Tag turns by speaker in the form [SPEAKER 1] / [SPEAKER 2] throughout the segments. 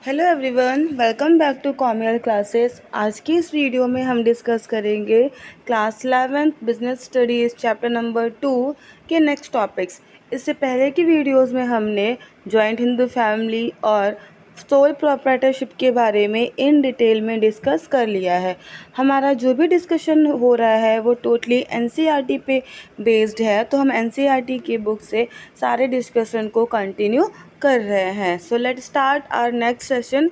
[SPEAKER 1] Hello everyone, welcome back to Commial classes. आज की इस वीडियो में हम डिस्कस करेंगे class 11th business studies chapter number 2 के नेक्स्ट टॉपिक्स। इससे पहले की वीडियोस में हमने जॉइंट हिंदू फैमिली और सोल प्रोप्राइटरशिप के बारे में इन डिटेल में डिस्कस कर लिया है। हमारा जो भी डिस्कशन हो रहा है वो टोटली एनसीईआरटी पे बेस्ड है, तो हम एनसीईआरटी की बुक से सारे डिस्कशन को कंटिन्यू कर रहे हैं। So let start our next session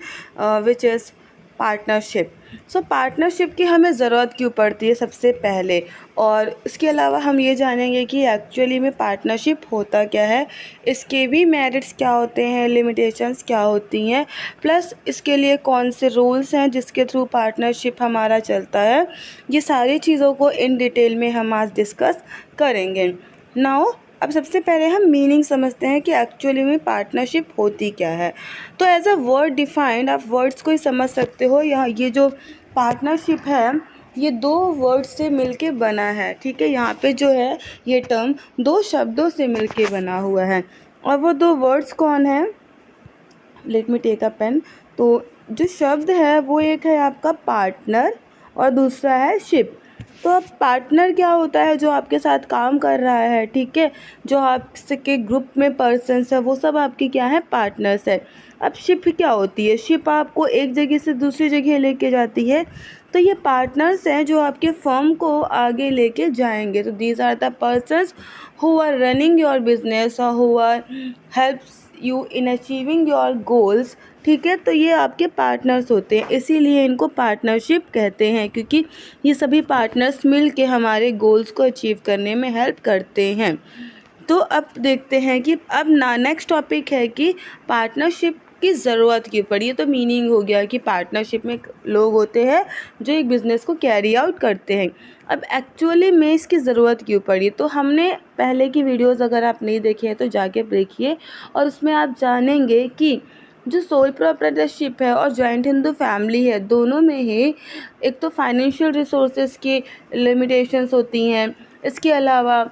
[SPEAKER 1] which is partnership. So partnership की हमें ज़रूरत क्यों पड़ती है सबसे पहले, और इसके अलावा हम ये जानेंगे कि एक्चुअली में पार्टनरशिप होता क्या है, इसके भी मेरिट्स क्या होते हैं, लिमिटेशंस क्या होती हैं, प्लस इसके लिए कौन से रूल्स हैं जिसके थ्रू पार्टनरशिप हमारा चलता है। ये सारी चीज़ों को इन डिटेल में हम आज डिस्कस करेंगे। नाउ अब सबसे पहले हम मीनिंग समझते हैं कि एक्चुअली में पार्टनरशिप होती क्या है। तो एज अ वर्ड डिफाइंड, आप वर्ड्स को ही समझ सकते हो। यहाँ ये जो पार्टनरशिप है ये दो वर्ड से मिलके बना है, ठीक है। यहाँ पे जो है ये टर्म दो शब्दों से मिलके बना हुआ है, और वो दो वर्ड्स कौन है, let me take a pen. तो जो शब्द है वो एक है आपका पार्टनर और दूसरा है शिप। तो अब पार्टनर क्या होता है, जो आपके साथ काम कर रहा है, ठीक है, जो आपके ग्रुप में पर्सन्स है वो सब आपके क्या है, पार्टनर्स है। अब शिप क्या होती है, शिप आपको एक जगह से दूसरी जगह लेके जाती है। तो ये पार्टनर्स हैं जो आपके फर्म को आगे लेके जाएंगे। तो these are the persons who are running your business और who are helps you in achieving your goals, ठीक है। तो ये आपके पार्टनर्स होते हैं, इसीलिए इनको पार्टनरशिप कहते हैं, क्योंकि ये सभी पार्टनर्स मिल के हमारे गोल्स को अचीव करने में हेल्प करते हैं। तो अब देखते हैं कि अब नेक्स्ट टॉपिक है कि पार्टनरशिप की ज़रूरत क्यों पड़ी। ये तो मीनिंग हो गया कि पार्टनरशिप में लोग होते हैं जो एक बिज़नेस को कैरी आउट करते हैं। अब एक्चुअली में इसकी ज़रूरत क्यों पड़ी, तो हमने पहले की वीडियोस अगर आप नहीं देखे हैं तो जाके देखिए, और उसमें आप जानेंगे कि जो सोल प्रोप्राइटरशिप है और जॉइंट हिंदू फैमिली है, दोनों में ही एक तो फाइनेंशियल रिसोर्सेज की लिमिटेशंस होती हैं, इसके अलावा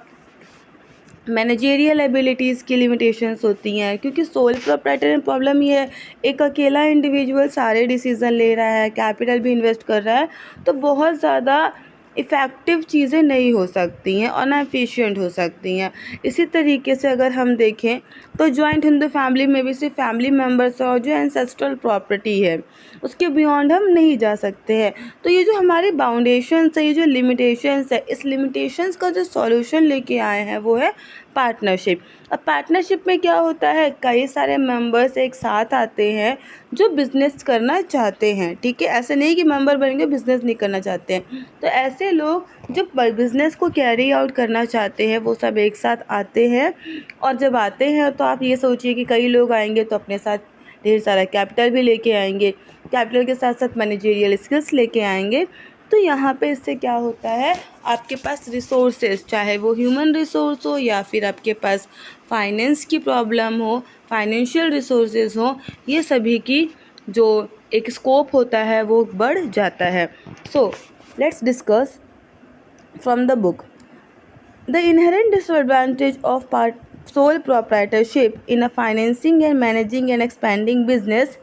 [SPEAKER 1] मैनेजेरियल एबिलिटीज़ की लिमिटेशंस होती हैं। क्योंकि सोल प्रोप्राइटर में प्रॉब्लम ये है, एक अकेला इंडिविजुअल सारे डिसीज़न ले रहा है, कैपिटल भी इन्वेस्ट कर रहा है, तो बहुत ज़्यादा इफ़ेक्टिव चीज़ें नहीं हो सकती हैं और ना एफिशिएंट हो सकती हैं। इसी तरीके से अगर हम देखें तो जॉइंट हिंदू फैमिली में भी सिर्फ फैमिली मेम्बर्स और जो एंसेस्ट्रल प्रॉपर्टी है उसके बियॉन्ड हम नहीं जा सकते हैं। तो ये जो हमारे बाउंडेशंस है, ये जो लिमिटेशंस है, इस लिमिटेशंस का जो सॉल्यूशन लेके आए हैं वो है पार्टनरशिप। अब पार्टनरशिप में क्या होता है, कई सारे मेंबर्स एक साथ आते हैं जो बिज़नेस करना चाहते हैं, ठीक है। ऐसे नहीं कि मेंबर बनेंगे बिज़नेस नहीं करना चाहते हैं। तो ऐसे लोग जो बिज़नेस को कैरी आउट करना चाहते हैं वो सब एक साथ आते हैं, और जब आते हैं तो आप ये सोचिए कि कई लोग आएंगे तो अपने साथ ढेर सारा कैपिटल भी लेके आएंगे, कैपिटल के साथ साथ मैनेजेरियल स्किल्स लेके आएंगे। तो यहाँ पे इससे क्या होता है, आपके पास रिसोर्सेज, चाहे वो ह्यूमन रिसोर्स हो या फिर आपके पास फाइनेंस की प्रॉब्लम हो, फाइनेंशियल रिसोर्सेज हो, ये सभी की जो एक स्कोप होता है वो बढ़ जाता है। So let's discuss from the book. The inherent disadvantage of sole proprietorship in a financing and managing and expanding business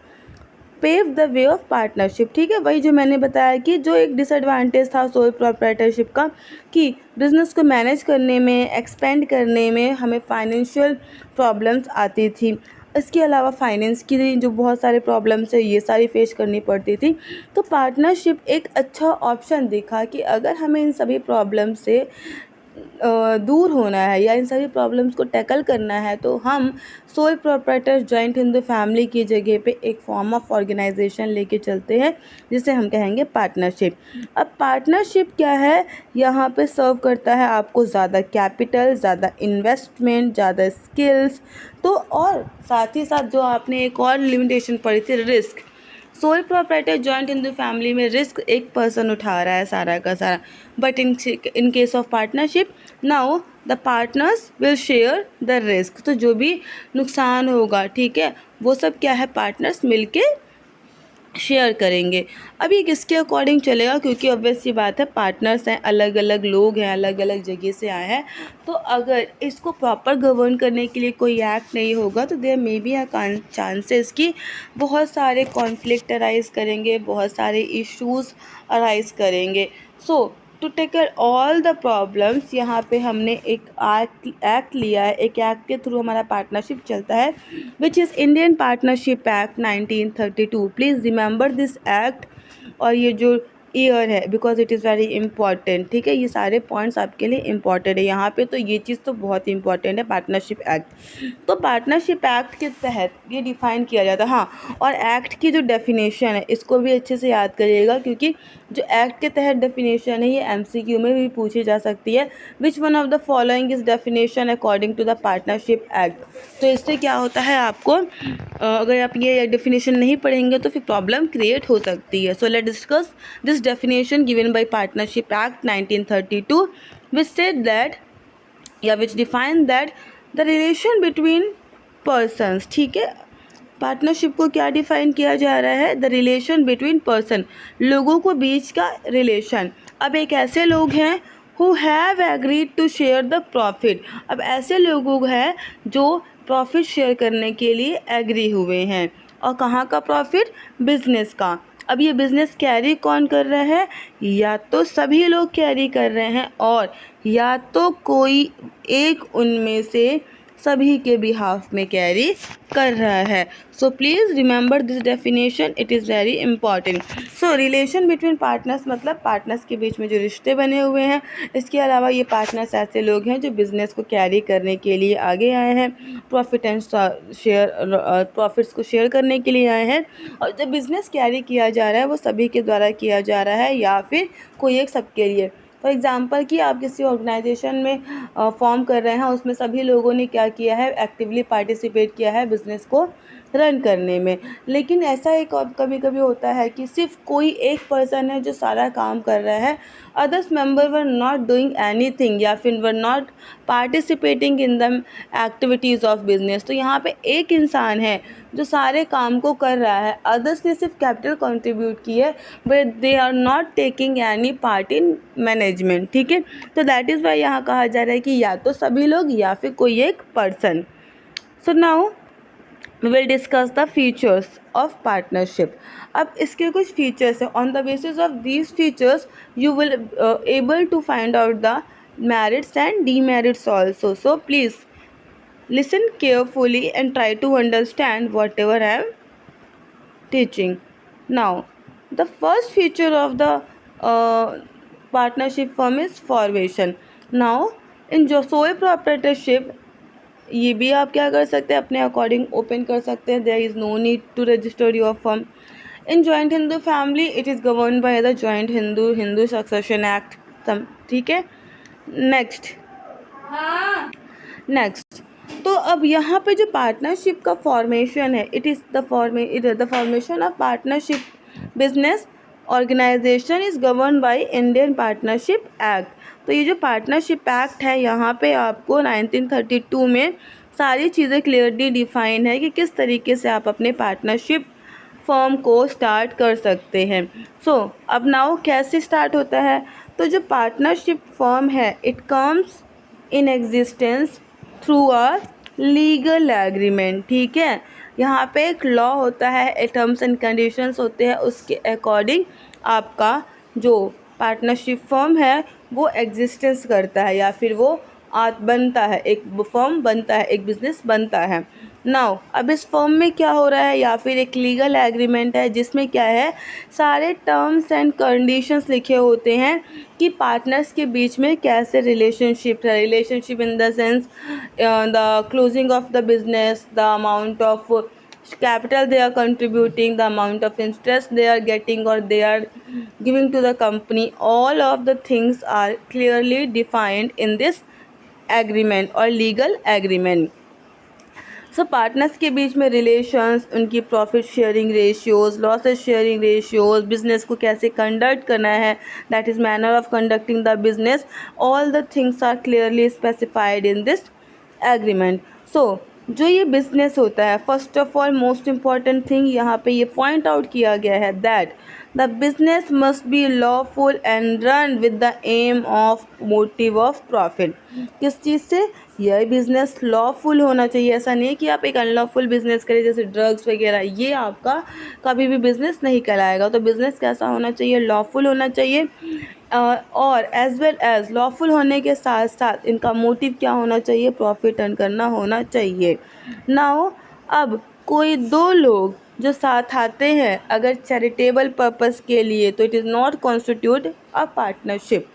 [SPEAKER 1] pave the way of partnership, ठीक है। वही जो मैंने बताया कि जो एक डिसएडवांटेज था सोल प्रोप्राइटरशिप का, कि बिज़नेस को मैनेज करने में, एक्सपेंड करने में हमें फाइनेंशियल प्रॉब्लम्स आती थी। इसके अलावा फाइनेंस की जो बहुत सारे प्रॉब्लम्स है ये सारी फेस करनी पड़ती थी। तो पार्टनरशिप एक अच्छा ऑप्शन दिखा कि अगर हमें इन सभी प्रॉब्लम से दूर होना है या इन सभी प्रॉब्लम्स को टैकल करना है, तो हम sole proprietor joint Hindu family की जगह पे एक फॉर्म ऑफ ऑर्गेनाइजेशन लेके चलते हैं जिसे हम कहेंगे पार्टनरशिप। अब पार्टनरशिप क्या है, यहाँ पे सर्व करता है आपको ज़्यादा कैपिटल, ज़्यादा इन्वेस्टमेंट, ज़्यादा स्किल्स, तो और साथ ही साथ जो आपने एक और लिमिटेशन पड़ी थी, risk. Sole proprietor joint Hindu family में रिस्क एक पर्सन उठा रहा है सारा का सारा, but in case of partnership now the partners will share the risk. तो जो भी नुकसान होगा, ठीक है, वो सब क्या है, पार्टनर्स मिलके शेयर करेंगे। अब ये किसके अकॉर्डिंग चलेगा, क्योंकि ऑब्वियस सी बात है पार्टनर्स हैं, अलग अलग लोग हैं, अलग अलग जगह से आए हैं, तो अगर इसको प्रॉपर गवर्न करने के लिए कोई एक्ट नहीं होगा तो there may be a chances कि बहुत सारे कॉन्फ्लिक्ट अराइज करेंगे, बहुत सारे इश्यूज अराइज करेंगे। So to tackle all the problems, यहाँ पे हमने एक एक्ट लिया है, एक एक्ट के थ्रू हमारा पार्टनरशिप चलता है, which is Indian partnership act 1932। Please remember this act, और ये जो ईयर है because it is very important, ठीक है, ये सारे पॉइंट्स आपके लिए इंपॉर्टेंट है यहाँ पे, तो ये चीज़ तो बहुत इंपॉर्टेंट है पार्टनरशिप एक्ट। तो पार्टनरशिप एक्ट के तहत ये डिफ़ाइन किया जाता है। हाँ, और एक्ट की जो डेफिनेशन है इसको भी अच्छे से याद करिएगा, क्योंकि जो एक्ट के तहत डेफिनेशन है ये एमसीक्यू में भी पूछी जा सकती है। Which one of the following is definition according to the partnership act. तो इससे क्या होता है आपको, अगर आप ये डेफिनेशन नहीं पढ़ेंगे तो फिर प्रॉब्लम क्रिएट हो सकती है। So let discuss this definition given by partnership act 1932, which said that या which define that the relation between persons, ठीक है, पार्टनरशिप को क्या डिफाइन किया जा रहा है, द रिलेशन बिटवीन पर्सन, लोगों को बीच का रिलेशन। अब एक ऐसे लोग हैं who have agreed to share the profit, अब ऐसे लोग हैं जो प्रॉफिट शेयर करने के लिए एग्री हुए हैं, और कहाँ का प्रॉफिट, बिजनेस का। अब ये बिज़नेस कैरी कौन कर रहा है, या तो सभी लोग कैरी कर रहे हैं, और या तो कोई एक उनमें से सभी के बिहाफ में कैरी कर रहा है। सो please remember this definition, it is very important. So relation between partners मतलब पार्टनर्स के बीच में जो रिश्ते बने हुए हैं। इसके अलावा ये पार्टनर्स ऐसे लोग हैं जो बिज़नेस को कैरी करने के लिए आगे आए हैं, प्रॉफिट एंड शेयर प्रॉफिट्स को शेयर करने के लिए आए हैं, और जो बिज़नेस कैरी किया जा रहा है वो सभी के द्वारा किया जा रहा है, या फिर कोई एक सबके लिए। फॉर एग्ज़ाम्पल कि आप किसी ऑर्गेनाइजेशन में फॉर्म कर रहे हैं, उसमें सभी लोगों ने क्या किया है, एक्टिवली पार्टिसिपेट किया है बिज़नेस को रन करने में। लेकिन ऐसा एक कभी कभी होता है कि सिर्फ कोई एक पर्सन है जो सारा काम कर रहा है, others member were not doing anything या फिर were not participating in the activities of business. तो यहाँ पे एक इंसान है जो सारे काम को कर रहा है, अदर्स ने सिर्फ कैपिटल कंट्रीब्यूट की है, but they are not taking any part in management, ठीक है। तो दैट इज़ वाई यहाँ कहा जा रहा है कि या तो सभी लोग या फिर कोई एक person. So now we will discuss the features of partnership। अब इसके कुछ फीचर्स हैं, on the basis of these features you will able to find out the merits and demerits also। So please listen carefully and try to understand whatever I am teaching now। The first feature of the partnership firm is formation। Now in जो sole proprietorship, ये भी आप क्या कर सकते हैं, अपने according open कर सकते हैं, there is no need to register your firm. In joint Hindu family it is govern by the joint Hindu succession act, ठीक है। नेक्स्ट तो अब यहाँ पे जो पार्टनरशिप का फॉर्मेशन है, it is the formation of partnership business organization is govern by Indian partnership act. तो ये जो पार्टनरशिप एक्ट है यहाँ पे आपको 1932 में सारी चीज़ें क्लियरली डिफाइन है कि किस तरीके से आप अपने पार्टनरशिप फर्म को स्टार्ट कर सकते हैं। सो अब नाउ कैसे स्टार्ट होता है, तो जो पार्टनरशिप फर्म है it comes in existence through a legal agreement, ठीक है। यहाँ पे एक लॉ होता है, टर्म्स एंड कंडीशंस होते हैं, उसके अकॉर्डिंग आपका जो पार्टनरशिप फर्म है वो एग्जिस्टेंस करता है, या फिर वो बनता है, एक फर्म बनता है, एक बिज़नेस बनता है। नाउ अब इस फर्म में क्या हो रहा है, या फिर एक लीगल एग्रीमेंट है जिसमें क्या है, सारे टर्म्स एंड कंडीशंस लिखे होते हैं कि पार्टनर्स के बीच में कैसे रिलेशनशिप है, relationship in the sense the closing of the business, the amount of capital they are contributing, the amount of interest they are getting or they are giving to the company, all of the things are clearly defined in this agreement or legal agreement। So partners के बीच में relations, उनकी profit sharing ratios, losses sharing ratios, business को कैसे conduct करना है, that is manner of conducting the business, all the things are clearly specified in this agreement. So जो ये बिजनेस होता है, first of all most important thing यहाँ पे ये पॉइंट आउट किया गया है that the business must be lawful and run with the M of motive of profit. किस चीज़ से? यह बिज़नेस लॉफुल होना चाहिए। ऐसा नहीं है कि आप एक अनलॉफुल बिज़नेस करें जैसे ड्रग्स वगैरह, ये आपका कभी भी बिज़नेस नहीं कहलाएगा। तो बिज़नेस कैसा होना चाहिए? लॉफुल होना चाहिए। और एज वेल एज लॉफुल होने के साथ साथ इनका मोटिव क्या होना चाहिए? प्रॉफिट अर्न करना होना चाहिए। नाउ अब कोई दो लोग जो साथ आते हैं अगर चैरिटेबल पर्पस के लिए, तो it is not constitute a partnership,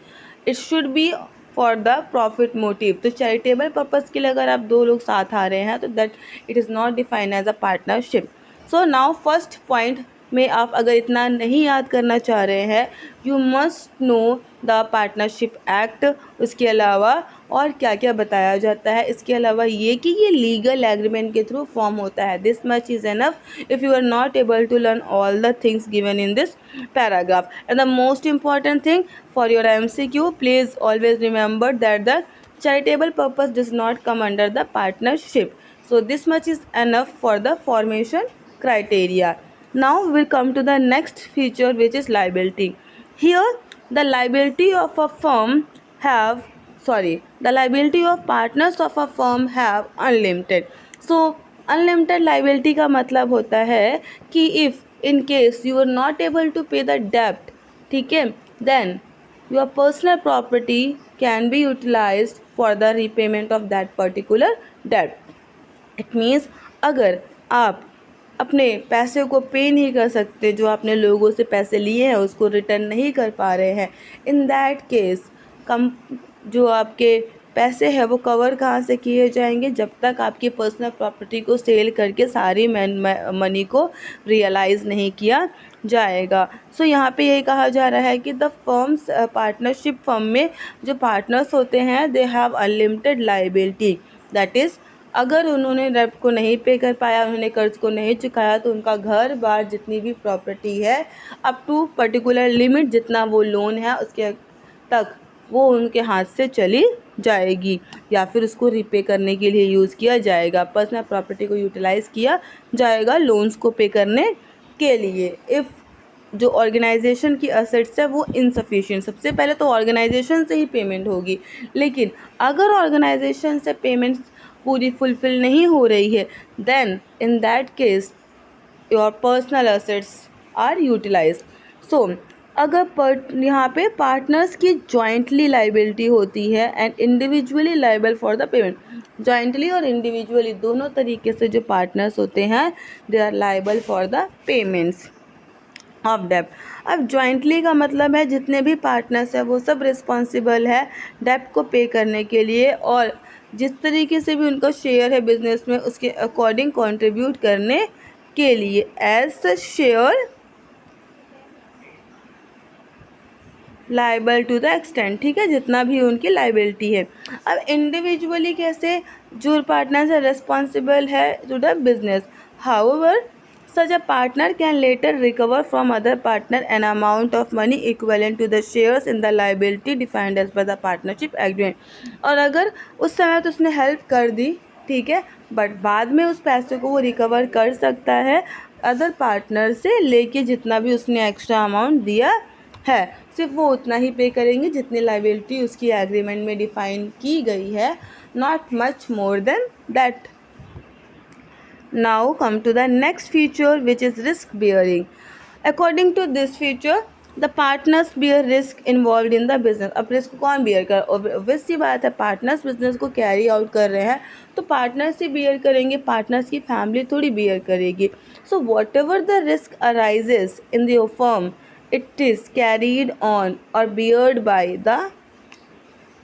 [SPEAKER 1] it should be for the profit motive. तो चैरिटेबल पर्पस के लिए अगर आप दो लोग साथ आ रहे हैं तो that it is not defined as a partnership. So now first point में आप अगर इतना नहीं याद करना चाह रहे हैं, you must know the partnership act. उसके अलावा और क्या क्या बताया जाता है, इसके अलावा ये कि ये लीगल एग्रीमेंट के थ्रू फॉर्म होता है। This much is enough if you are not able to learn all the things given in this paragraph. And the most important thing for your MCQ, please always remember that the charitable purpose does not come under the partnership. So this much is enough for the formation criteria. Now we'll come to the next feature, which is liability. Here the liability of a firm have the liability of partners of a firm have unlimited. So unlimited liability का मतलब होता है कि if in case you are not able to pay the debt, ठीक है, then your personal property can be utilized for the repayment of that particular debt. It means अगर आप अपने पैसे को पे नहीं कर सकते, जो आपने लोगों से पैसे लिए हैं उसको रिटर्न नहीं कर पा रहे हैं, इन दैट केस कम जो आपके पैसे हैं वो कवर कहाँ से किए जाएंगे? जब तक आपकी पर्सनल प्रॉपर्टी को सेल करके सारी मनी को रियलाइज़ नहीं किया जाएगा। सो यहाँ पे ये कहा जा रहा है कि द फर्म्स पार्टनरशिप फर्म में जो पार्टनर्स होते हैं they have unlimited liability. That is अगर उन्होंने डेब्ट को नहीं पे कर पाया, उन्होंने कर्ज को नहीं चुकाया, तो उनका घर बार जितनी भी प्रॉपर्टी है अप टू पर्टिकुलर लिमिट जितना वो लोन है उसके तक वो उनके हाथ से चली जाएगी या फिर उसको रिपे करने के लिए यूज़ किया जाएगा। पर्सनल प्रॉपर्टी को यूटिलाइज़ किया जाएगा लोन्स को पे करने के लिए। इफ़ जो ऑर्गेनाइजेशन की असेट्स है वो इनसफिशिएंट, सबसे पहले तो ऑर्गेनाइजेशन से ही पेमेंट होगी, लेकिन अगर ऑर्गेनाइजेशन से पेमेंट्स पूरी फुलफिल नहीं हो रही है then in that case your personal assets are utilize. So अगर यहाँ पे पार्टनर्स की जॉइंटली लाइबिलिटी होती है and individually liable for the payment, jointly और इंडिविजुअली दोनों तरीके से जो पार्टनर्स होते हैं they are liable for the payments of डेब्ट। अब जॉइंटली का मतलब है जितने भी पार्टनर्स हैं वो सब रिस्पॉन्सिबल है डेब्ट को पे करने के लिए और जिस तरीके से भी उनका शेयर है बिजनेस में उसके अकॉर्डिंग कंट्रीब्यूट करने के लिए as such share liable to the extent, ठीक है, जितना भी उनकी लाइबिलिटी है। अब इंडिविजुअली कैसे? जो पार्टनर्स है रिस्पॉन्सिबल है to the business, however such a partner can later recover from other partner an amount of money equivalent to the shares in the liability defined as per the partnership agreement। और अगर उस समय तो उसने help कर दी, ठीक है, but बाद में उस पैसे को वो रिकवर कर सकता है अदर पार्टनर से लेके, जितना भी उसने एक्स्ट्रा अमाउंट दिया है सिर्फ वो उतना ही पे करेंगे जितनी लाइबिलिटी उसकी एग्रीमेंट में डिफाइन की गई है, not much more than that. Now come to the next feature, which is risk bearing. According to this feature, the partners bear risk involved in the business। अब रिस्क कौन beer कर? Obvious सी बात है, partners business को carry out कर रहे हैं तो पार्टनर्स ही बियर करेंगे, पार्टनर्स की फैमिली थोड़ी बियर करेगी। So what ever the risk arises in the firm it is carried on और बियर्ड बाय द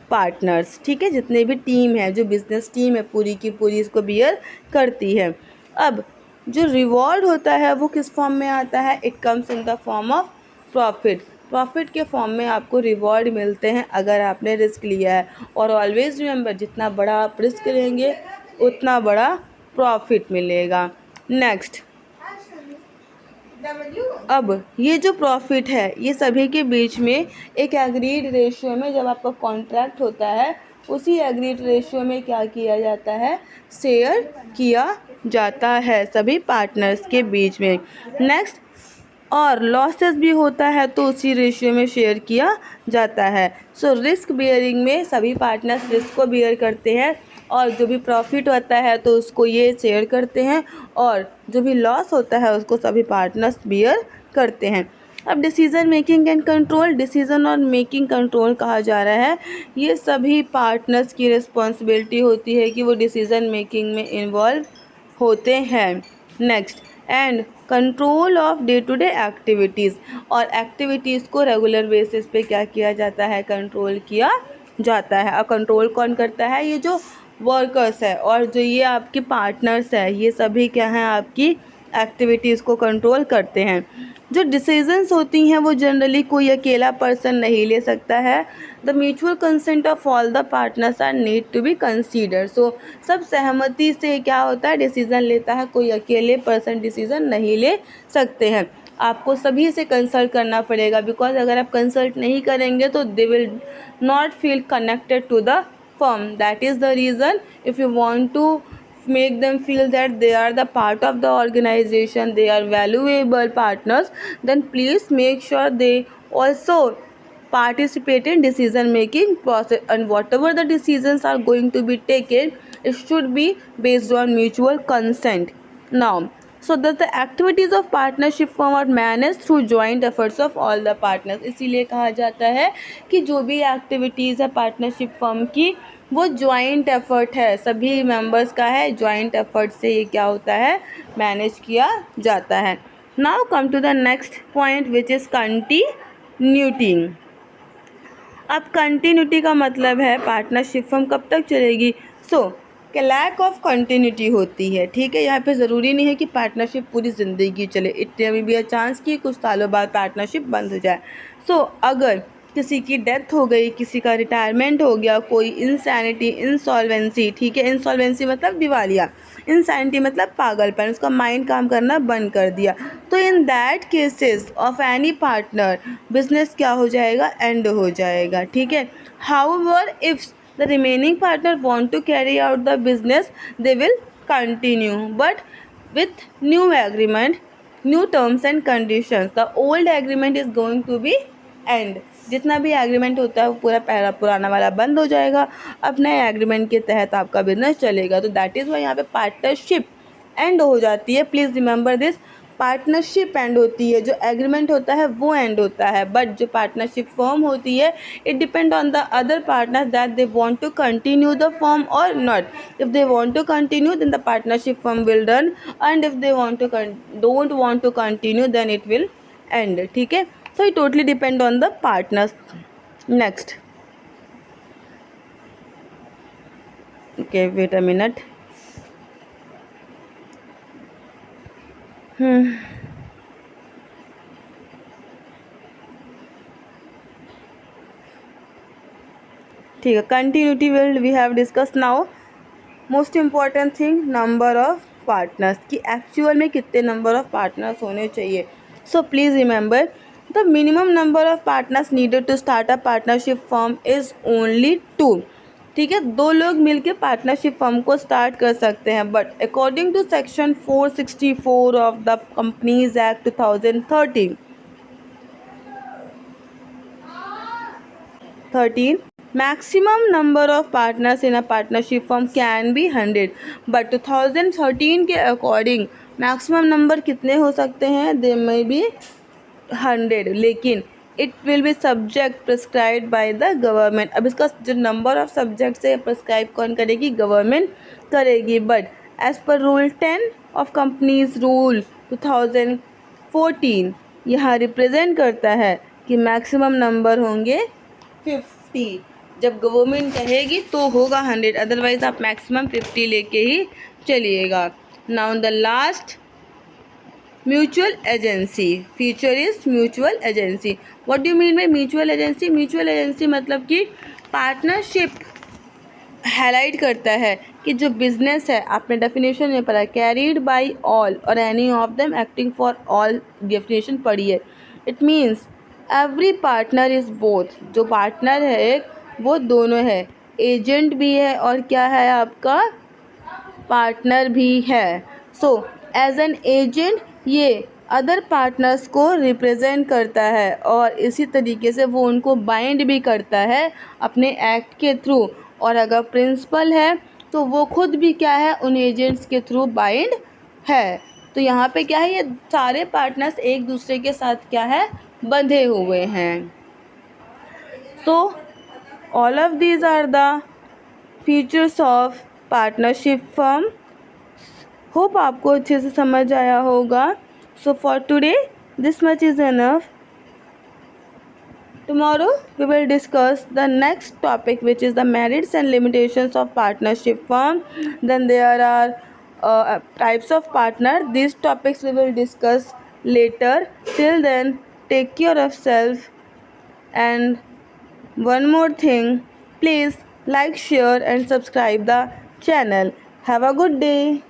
[SPEAKER 1] पार्टनर्स, ठीक है, जितने भी टीम है, जो बिजनेस टीम है पूरी की पूरी इसको बियर करती है। अब जो रिवॉर्ड होता है वो किस फॉर्म में आता है? It comes in the form of profit. Profit के फॉर्म में आपको रिवॉर्ड मिलते हैं अगर आपने रिस्क लिया है। और ऑलवेज रिमेंबर, जितना बड़ा आप रिस्क लेंगे उतना बड़ा प्रॉफिट मिलेगा। नेक्स्ट, अब ये जो प्रॉफिट है ये सभी के बीच में एक एग्रीड रेशियो में जब आपका कॉन्ट्रैक्ट होता है उसी एग्रीड रेशियो में क्या किया जाता है, शेयर किया जाता है सभी पार्टनर्स के बीच में। नेक्स्ट, और लॉसेस भी होता है तो उसी रेशियो में शेयर किया जाता है। सो रिस्क बियरिंग में सभी पार्टनर्स रिस्क को बियर करते हैं और जो भी प्रॉफिट होता है तो उसको ये शेयर करते हैं, और जो भी लॉस होता है उसको सभी पार्टनर्स बियर करते हैं। अब decision making and control, decision और मेकिंग कंट्रोल कहा जा रहा है, ये सभी पार्टनर्स की रिस्पॉन्सिबिलिटी होती है कि वो डिसीज़न मेकिंग में इन्वॉल्व होते हैं। Next, and control of day to day activities, और एक्टिविटीज़ को रेगुलर बेसिस पे क्या किया जाता है, कंट्रोल किया जाता है। और कंट्रोल कौन करता है, ये जो वर्कर्स है और जो ये आपके पार्टनर्स है, ये सभी क्या हैं, आपकी एक्टिविटीज़ को कंट्रोल करते हैं। जो डिसीजंस होती हैं वो जनरली कोई अकेला पर्सन नहीं ले सकता है। The mutual consent of all the partners are need to be consider. So सब सहमति से क्या होता है, डिसीज़न लेता है, कोई अकेले पर्सन डिसीज़न नहीं ले सकते हैं। आपको सभी से कंसल्ट करना पड़ेगा, बिकॉज अगर आप कंसल्ट नहीं करेंगे तो they will not feel connected to the firm. That is the reason, if you want to make them feel that they are the part of the organization, they are valuable partners, then please make sure they also participate in decision making process, and whatever the decisions are going to be taken, it should be based on mutual consent. Now, so that the activities of partnership firm are managed through joint efforts of all the partners. इसीलिए कहा जाता है कि जो भी activities है partnership firm की, वो जॉइंट एफर्ट है, सभी मेंबर्स का है, जॉइंट एफर्ट से ये क्या होता है, मैनेज किया जाता है। Now come to the next point which is continuity. अब कंटिन्यूटी का मतलब है पार्टनरशिप फर्म कब तक चलेगी। सो कि लैक ऑफ कंटिन्यूटी होती है, ठीक है। यहाँ पे ज़रूरी नहीं है कि पार्टनरशिप पूरी ज़िंदगी चले, it may be a chance कि कुछ सालों बाद पार्टनरशिप बंद हो जाए। सो अगर किसी की डेथ हो गई, किसी का रिटायरमेंट हो गया, कोई इंसैनिटी, इंसॉल्वेंसी, ठीक है, इंसॉल्वेंसी मतलब दिवालिया, इंसैनिटी मतलब पागलपन, उसका माइंड काम करना बंद कर दिया, तो in that cases of any partner business क्या हो जाएगा, एंड हो जाएगा, ठीक है। However if the remaining partner want to carry out the business, they will continue, but with new agreement, new terms and conditions. The old agreement is going to be end. जितना भी agreement होता है वो पूरा पहला पुराना वाला बंद हो जाएगा, अब नए एग्रीमेंट के तहत आपका बिजनेस चलेगा। तो दैट इज़ वाई यहाँ पे पार्टनरशिप एंड हो जाती है। Please remember this, partnership and होती है, जो एग्रीमेंट होता है वो एंड होता है, बट जो पार्टनरशिप फॉर्म होती है it depend on the other partner that they want to continue the form और not. If they want to continue then the partnership form will run, and if they want to don't want to continue then it will end, ठीक है। So it totally depend on the partners. Next, okay wait a minute. ठीक है, continuity will we have discuss. Now most important thing, number of partners, कि actual में कितने number of partners होने चाहिए। So please remember the minimum number of partners needed to start a partnership firm is only 2, ठीक है। 2 लोग मिलकर partnership firm को स्टार्ट कर सकते हैं, but according to section 464 of the companies act 2013 maximum number of partners in a partnership firm can be 100, but 2013 के according maximum number कितने हो सकते हैं, दे मे बी 100, लेकिन it will be subject prescribed by the government. अब इसका जो number of subjects है प्रिस्क्राइब कौन करेगी, गवर्नमेंट करेगी, but as per rule 10 of companies rule 2014 यहाँ रिप्रेजेंट करता है कि मैक्सिमम नंबर होंगे 50। जब गवर्नमेंट कहेगी तो होगा 100, अदरवाइज आप मैक्सिमम 50 लेके ही चलिएगा। Now the last, mutual agency feature is mutual agency. What do you mean by mutual agency? Mutual agency मतलब कि पार्टनरशिप हाईलाइट करता है कि जो बिजनेस है, आपने डेफिनेशन में पढ़ा, कैरीड बाय ऑल और any of them acting for all, definition पढ़ी है। It means every partner is both, जो पार्टनर है वो दोनों है, एजेंट भी है और क्या है आपका पार्टनर भी है। सो एज एन एजेंट ये अदर पार्टनर्स को रिप्रेजेंट करता है और इसी तरीके से वो उनको बाइंड भी करता है अपने एक्ट के थ्रू। और अगर प्रिंसिपल है तो वो खुद भी क्या है उन एजेंट्स के थ्रू बाइंड है। तो यहाँ पे क्या है, ये सारे पार्टनर्स एक दूसरे के साथ क्या है, बंधे हुए हैं। So all of these are the features of partnership firm. Hope आपको अच्छे से समझ आया होगा। So for today this much is enough. Tomorrow we will discuss the next topic, which is the merits and limitations of partnership firm. Then there are types of partner. These topics we will discuss later. Till then, take care of self. And one more thing, please like, share and subscribe the channel. Have a good day.